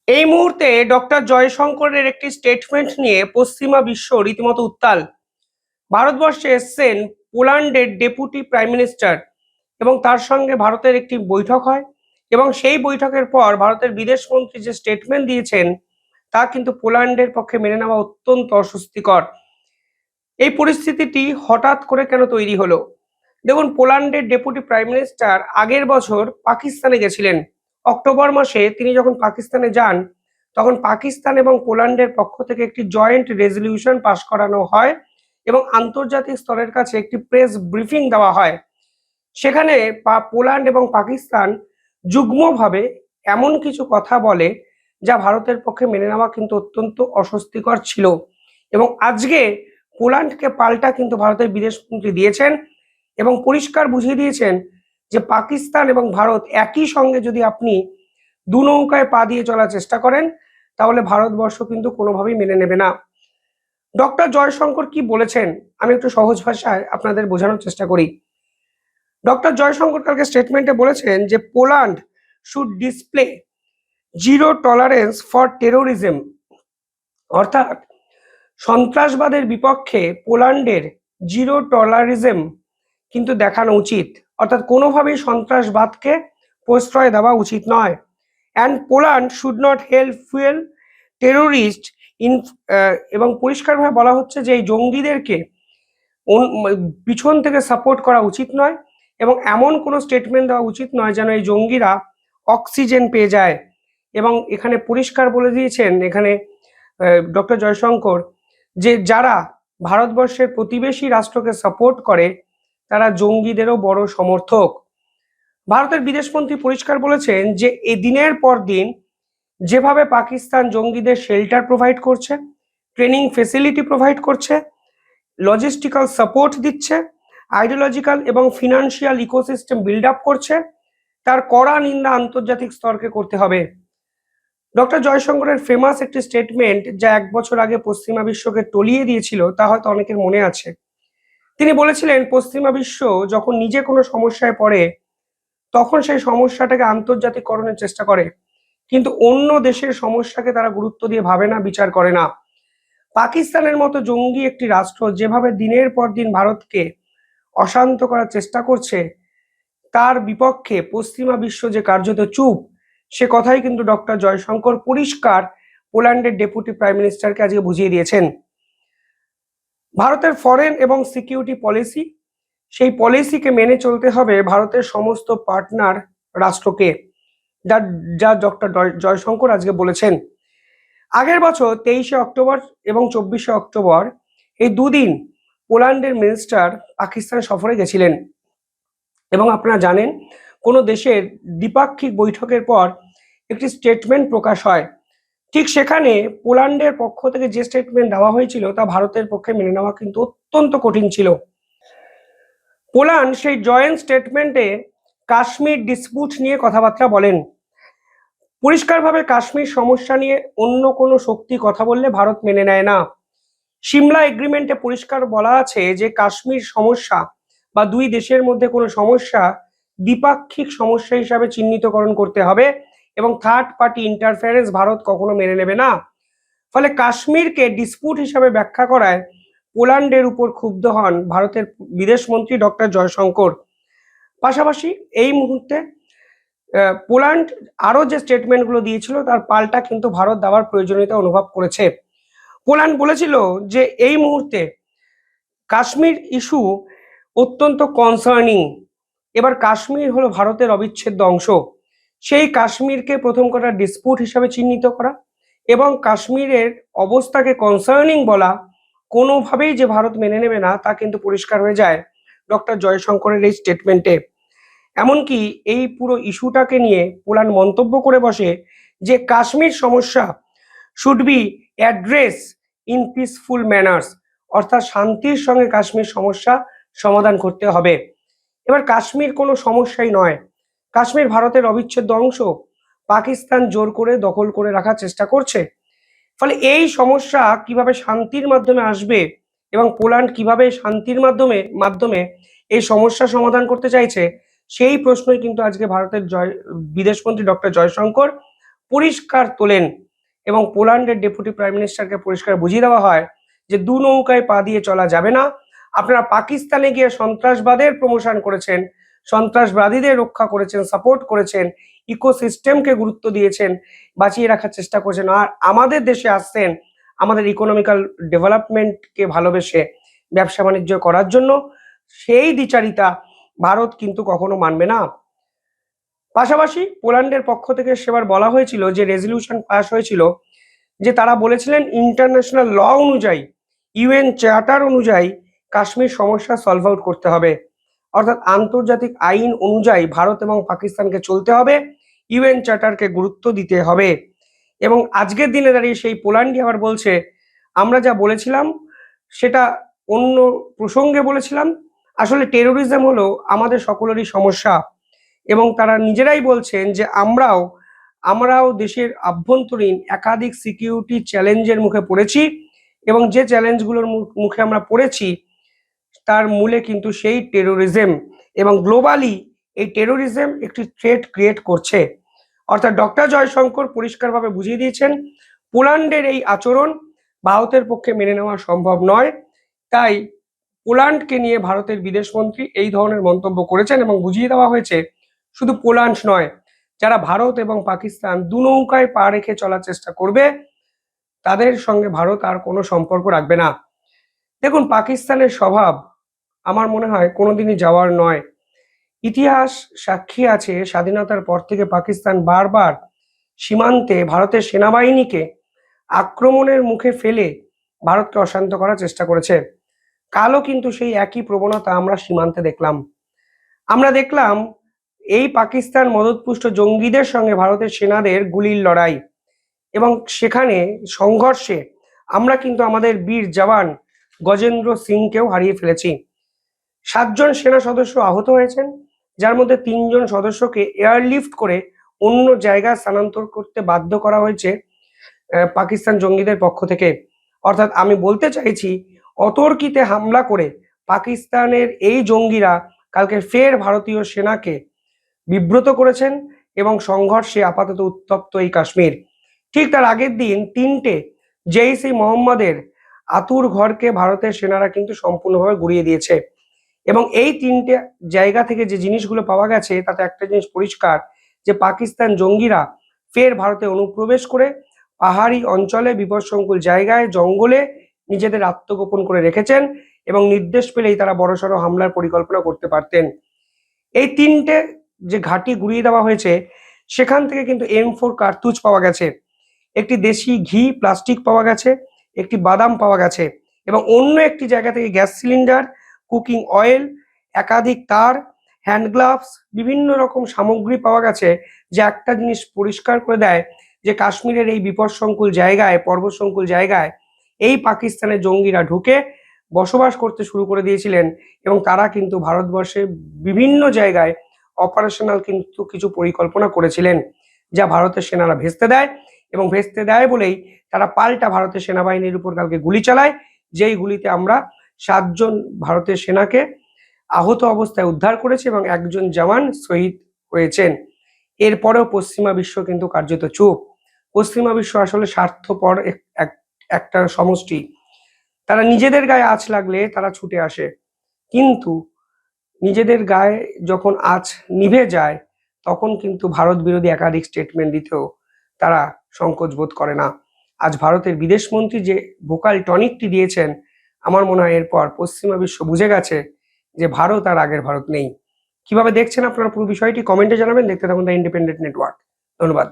এই মুহূর্তে ডক্টর জয়শঙ্করের একটি স্টেটমেন্ট নিয়ে পশ্চিমা বিশ্ব রীতিমতো উত্তাল। ভারতবর্ষে এসছেন পোল্যান্ডের ডেপুটি প্রাইম মিনিস্টার এবং তার সঙ্গে ভারতের একটি বৈঠক হয় এবং সেই বৈঠকের পর ভারতের বিদেশমন্ত্রী যে স্টেটমেন্ট দিয়েছেন তা কিন্তু পোল্যান্ডের পক্ষে মেনে নেওয়া অত্যন্ত অস্বস্তিকর। এই পরিস্থিতিটি হঠাৎ করে কেন তৈরি হলো? দেখুন, পোল্যান্ডের ডেপুটি প্রাইম মিনিস্টার আগের বছর পাকিস্তানে গেছিলেন। অক্টোবর মাসে তিনি যখন পাকিস্তানে যান তখন পাকিস্তান এবং পোল্যান্ডের পক্ষ থেকে একটি জয়েন্ট রেজলিউশন পাশ করানো হয় এবং আন্তর্জাতিক স্তরের কাছে একটি প্রেস ব্রিফিং দেওয়া হয়। সেখানে পোল্যান্ড এবং পাকিস্তান যুগ্মভাবে এমন কিছু কথা বলে যা ভারতের পক্ষে মেনে নেওয়া কিন্তু অত্যন্ত অস্বস্তিকর ছিল। এবং আজকে পোল্যান্ডকে পাল্টা কিন্তু ভারতের বিদেশমন্ত্রী দিয়েছেন এবং পরিষ্কার বুঝিয়ে দিয়েছেন যে পাকিস্তান এবং ভারত একই সঙ্গে যদি আপনি দু নৌকায় পা দিয়ে চলার চেষ্টা করেন তাহলে ভারতবর্ষ কিন্তু কোনোভাবেই মেনে নেবে না। ডক্টর জয়শঙ্কর কি বলেছেন আমি একটু সহজ ভাষায় আপনাদের বোঝানোর চেষ্টা করি। ডক্টর জয়শঙ্কর কালকে স্টেটমেন্টে বলেছেন যে Poland should display zero tolerance for terrorism, অর্থাৎ সন্ত্রাসবাদের বিপক্ষে পোল্যান্ডের জিরো টলারিজম কিন্তু দেখানো উচিত, অর্থাৎ কোনোভাবেই সন্ত্রাসবাদকে প্রশ্রয় দেওয়া উচিত নয়। And Poland should not help fuel terrorist in, এবং পরিষ্কারভাবে বলা হচ্ছে যে এই জঙ্গিদেরকে পিছন থেকে সাপোর্ট করা উচিত নয় এবং এমন কোনো স্টেটমেন্ট দেওয়া উচিত নয় যেন এই জঙ্গিরা অক্সিজেন পেয়ে যায়। এবং এখানে পরিষ্কার বলে দিয়েছেন এখানে ডক্টর জয়শঙ্কর যে যারা ভারতবর্ষের প্রতিবেশী রাষ্ট্রকে সাপোর্ট করে তারা জঙ্গিদেরও বড় সমর্থক। ভারতের বিদেশমন্ত্রী পরিষ্কার বলেছেন যে এই দিনের পর দিন যেভাবে পাকিস্তান জঙ্গিদের শেল্টার প্রোভাইড করছে, ট্রেনিং ফেসিলিটি প্রোভাইড করছে, লজিস্টিক্যাল সাপোর্ট দিচ্ছে, আইডিওলজিক্যাল এবং ফিনান্সিয়াল ইকোসিস্টেম বিল্ড আপ করছে, তার কড়া নিন্দা আন্তর্জাতিক স্তরকে করতে হবে। ডক্টর জয়শঙ্করের ফেমাস একটি স্টেটমেন্ট যা 1 বছর আগে পশ্চিমা বিশ্বকে টলিয়ে দিয়েছিল তা হয়তো অনেকের মনে আছে। তিনি বলেছিলেন পশ্চিমা বিশ্ব যখন নিজে কোনো সমস্যায় পড়ে তখন সেই সমস্যাটাকে আন্তর্জাতিককরণের চেষ্টা করে, কিন্তু অন্য দেশের সমস্যাকে তারা গুরুত্ব দিয়ে ভাবে না, বিচার করে না। পাকিস্তানের মতো জঙ্গি একটি রাষ্ট্র যেভাবে দিনের পর দিন ভারতকে অশান্ত করার চেষ্টা করছে তার বিপক্ষে পশ্চিমা বিশ্ব যে কার্যত চুপ, সে কথাই কিন্তু ডক্টর জয়শঙ্কর পরিষ্কার পোল্যান্ডের ডেপুটি প্রাইম মিনিস্টারকে আজকে বুঝিয়ে দিয়েছেন। ভারতের ফরেন এবং সিকিউরিটি পলিসি, সেই পলিসিকে মেনে চলতে হবে ভারতের সমস্ত পার্টনার রাষ্ট্রকে, যা যা ডক্টর জয়শঙ্কর আজকে বলেছেন। আগের বছর 23শে অক্টোবর এবং 24শে অক্টোবর এই দুদিন পোল্যান্ডের মিনিস্টার পাকিস্তান সফরে গেছিলেন এবং আপনারা জানেন কোনো দেশের দ্বিপাক্ষিক বৈঠকের পর একটি স্টেটমেন্ট প্রকাশ হয়। ঠিক সেখানে পোল্যান্ডের পক্ষ থেকে যে স্টেটমেন্ট দেওয়া হয়েছিল তা ভারতের পক্ষে মেনে নেওয়া কিন্তু অত্যন্ত কঠিন ছিল। পোল্যান্ড সেই জয়েন্ট স্টেটমেন্টে কাশ্মীর ডিসপিউট নিয়ে কথাবার্তা বলেন। পরিষ্কারভাবে কাশ্মীর সমস্যা নিয়ে অন্য কোনো শক্তি কথা বললে ভারত মেনে নেয় না। সিমলা এগ্রিমেন্টে পরিষ্কার বলা আছে যে কাশ্মীর সমস্যা বা দুই দেশের মধ্যে কোনো সমস্যা দ্বিপাক্ষিক সমস্যা হিসাবে চিহ্নিতকরণ করতে হবে এবং থার্ড পার্টি ইন্টারফারেন্স ভারত কখনো মেনে নেবে না। ফলে কাশ্মীরকে ডিসপুট হিসাবে ব্যাখ্যা করায় পোল্যান্ডের উপর ক্ষুব্ধ হন ভারতের বিদেশমন্ত্রী ডক্টর জয়শঙ্কর। পাশাপাশি এই মুহূর্তে পোল্যান্ড আরো যে স্টেটমেন্টগুলো দিয়েছিল তার পাল্টা কিন্তু ভারত দেওয়ার প্রয়োজনীয়তা অনুভব করেছে। পোল্যান্ড বলেছিল যে এই মুহূর্তে কাশ্মীর ইস্যু অত্যন্ত কনসার্নিং। এবার কাশ্মীর হলো ভারতের অবিচ্ছেদ্য অংশ, সেই কাশ্মীরকে প্রথম কথা ডিসপুট হিসাবে চিহ্নিত করা এবং কাশ্মীরের অবস্থাকে কনসার্নিং বলা কোনোভাবেই যে ভারত মেনে নেবে না তা কিন্তু পরিষ্কার হয়ে যায় ডক্টর জয়শঙ্করের এই স্টেটমেন্টে। এমনকি এই পুরো ইস্যুটাকে নিয়ে পোল্যান্ড মন্তব্য করে বসে যে কাশ্মীর সমস্যা should be address in peaceful manners, অর্থাৎ শান্তির সঙ্গে কাশ্মীর সমস্যা সমাধান করতে হবে। এবার কাশ্মীর কোনো সমস্যাই নয়, কাশ্মীর ভারতের অবিচ্ছেদ্য অংশ, পাকিস্তান জোর করে দখল করে রাখার চেষ্টা করছে। ফলে এই সমস্যা কিভাবে শান্তির মাধ্যমে আসবে এবং পোল্যান্ড কিভাবে শান্তির মাধ্যমে মাধ্যমে এই সমস্যা সমাধান করতে চাইছে সেই প্রশ্নই কিন্তু আজকে ভারতের বিদেশমন্ত্রী ডক্টর জয়শঙ্কর পরিষ্কার তোলেন এবং পোল্যান্ডের ডেপুটি প্রাইম মিনিস্টারকে পরিষ্কার বুঝিয়ে দেওয়া হয় যে দু নৌকায় পা দিয়ে চলা যাবে না। আপনারা পাকিস্তানে গিয়ে সন্ত্রাসবাদের প্রমোশন করেছেন, সন্ত্রাসবাদীদের রক্ষা করেছেন, সাপোর্ট করেছেন, ইকোসিস্টেমকে গুরুত্ব দিয়েছেন, বাঁচিয়ে রাখার চেষ্টা করেছেন, আর আমাদের দেশে আসছেন আমাদের ইকোনমিক্যাল ডেভেলপমেন্টকে ভালোবেসে ব্যবসা বাণিজ্য করার জন্য। সেই দ্বিচারিতা ভারত কিন্তু কখনো মানবে না। পাশাপাশি পোল্যান্ডের পক্ষ থেকে সেবার বলা হয়েছিল, যে রেজলিউশন পাস হয়েছিল, যে তারা বলেছিলেন ইন্টারন্যাশনাল ল অনুযায়ী, ইউএন চার্টার অনুযায়ী কাশ্মীর সমস্যা সলভ আউট করতে হবে, অর্থাৎ আন্তর্জাতিক আইন অনুযায়ী ভারত এবং পাকিস্তানকে চলতে হবে, ইউএন চার্টারকে গুরুত্ব দিতে হবে। এবং আজকের দিনে দাঁড়িয়ে সেই পোল্যান্ডই আবার বলছে, আমরা যা বলেছিলাম সেটা অন্য প্রসঙ্গে বলেছিলাম, আসলে টেরোরিজম হলো আমাদের সকলেরই সমস্যা। এবং তারা নিজেরাই বলছেন যে আমরাও দেশের আভ্যন্তরীণ একাধিক সিকিউরিটি চ্যালেঞ্জের মুখে পড়েছি, এবং যে চ্যালেঞ্জগুলোর মুখে আমরা পড়েছি তার মূলে কিন্তু সেই টেরোরিজম, এবং গ্লোবালি এই টেরোরিজম একটি থ্রেট ক্রিয়েট করছে। অর্থাৎ ডক্টর জয়শঙ্কর পরিষ্কারভাবে বুঝিয়ে দিয়েছেন পোল্যান্ডের এই আচরণ ভারতের পক্ষে মেনে নেওয়া সম্ভব নয়। তাই পোল্যান্ডকে নিয়ে ভারতের বিদেশমন্ত্রী এই ধরনের মন্তব্য করেছেন, এবং বুঝিয়ে দেওয়া হয়েছে শুধু পোল্যান্ড নয়, যারা ভারত এবং পাকিস্তান দু নৌকায় পা রেখে চলার চেষ্টা করবে তাদের সঙ্গে ভারত আর কোনো সম্পর্ক রাখবে না। দেখুন, পাকিস্তানের স্বভাব আমার মনে হয় কোনোদিনই যাওয়ার নয়। ইতিহাস সাক্ষী আছে, স্বাধীনতার পর থেকে পাকিস্তান বারবার সীমান্তে ভারতের সেনাবাহিনীকে আক্রমণের মুখে ফেলে ভারতকে অশান্ত করার চেষ্টা করেছে। কালও কিন্তু সেই একই প্রবণতা আমরা সীমান্তে দেখলাম। আমরা দেখলাম এই পাকিস্তান মদতপুষ্ট জঙ্গিদের সঙ্গে ভারতের সেনাদের গুলির লড়াই, এবং সেখানে সংঘর্ষে আমরা কিন্তু আমাদের বীর জওয়ান গজেন্দ্র সিংকেও হারিয়ে ফেলেছি। 7 জন সেনা সদস্য আহত হয়েছেন, যার মধ্যে 3 জন সদস্যকে এয়ারলিফট করে অন্য জায়গায় স্থানান্তর করতে বাধ্য করা হয়েছে পাকিস্তান জঙ্গিদের পক্ষ থেকে। অর্থাৎ আমি বলতে চাইছি, অতর্কিতে হামলা করে পাকিস্তানের এই জঙ্গিরা কালকে ফের ভারতীয় সেনাকে বিব্রত করেছেন, এবং সংঘর্ষে আপাতত উত্তপ্ত এই কাশ্মীর। ঠিক তার আগের দিন 3টে জেইশ-ই মোহাম্মদের আতুর ঘরকে ভারতের সেনারা কিন্তু সম্পূর্ণভাবে গুড়িয়ে দিয়েছে। এবং এই 3টে জায়গা থেকে যে জিনিসগুলো পাওয়া গেছে তাতে একটা জিনিস পরিষ্কার, যে পাকিস্তান জঙ্গিরা ফের ভারতে অনুপ্রবেশ করে পাহাড়ি অঞ্চলে বিপদসংকুল জায়গায় জঙ্গলে নিজেদের আত্মগোপন করে রেখেছেন, এবং নির্দেশ পেলেই তারা বড়সড় হামলার পরিকল্পনা করতে পারতেন। এই 3টে যে ঘাঁটি গুড়িয়ে দেওয়া হয়েছে সেখান থেকে কিন্তু M4 কার্তুজ পাওয়া গেছে, একটি দেশি ঘি প্লাস্টিক পাওয়া গেছে, একটি বাদাম পাওয়া গেছে, এবং অন্য একটি জায়গা থেকে গ্যাস সিলিন্ডার, কুকিং অয়েল, একাধিক তার, হ্যান্ড গ্লাভস, বিভিন্ন রকম সামগ্রী পাওয়া গেছে, যে একটা জিনিস পরিষ্কার করে দেয় যে কাশ্মীরের এই বিপদসংকুল জায়গায়, পর্বতসংকুল জায়গায় এই পাকিস্তানের জঙ্গিরা ঢুকে বসবাস করতে শুরু করে দিয়েছিলেন, এবং তারা কিন্তু ভারতবর্ষে বিভিন্ন জায়গায় অপারেশনাল কিন্তু কিছু পরিকল্পনা করেছিলেন, যা ভারতের সেনারা ভেস্তে দেয়, এবং ভেস্তে দেয় বলেই তারা পাল্টা ভারতের সেনাবাহিনীর উপর কালকে গুলি চালায়, যেই গুলিতে আমরা 7 জন ভারতের সেনাকে আহত অবস্থায় উদ্ধার করেছে, এবং 1 জন জওয়ান শহীদ হয়েছেন। এরপরেও পশ্চিমা বিশ্ব কিন্তু কার্যত চুপ। পশ্চিমা বিশ্ব আসলে স্বার্থপর একটা সমষ্টি। তারা নিজেদের গায়ে আঁচ লাগলে তারা ছুটে আসে, কিন্তু নিজেদের গায়ে যখন আঁচ নিভে যায় তখন কিন্তু ভারত বিরোধী একাধিক স্টেটমেন্ট দিতেও তারা সংকোচ বোধ করে না। আজ ভারতের বিদেশমন্ত্রী যে ভোকাল টনিকটি দিয়েছেন, আমার মনে হয় এরপর পশ্চিমা বিশ্ব বুঝে গেছে যে ভারত আর আগের ভারত নেই। কিভাবে দেখছেন আপনারা পুরো বিষয়টি কমেন্টে জানাবেন। দেখতে থাকুন দ্য ইন্ডিপেন্ডেন্ট নেটওয়ার্ক। ধন্যবাদ।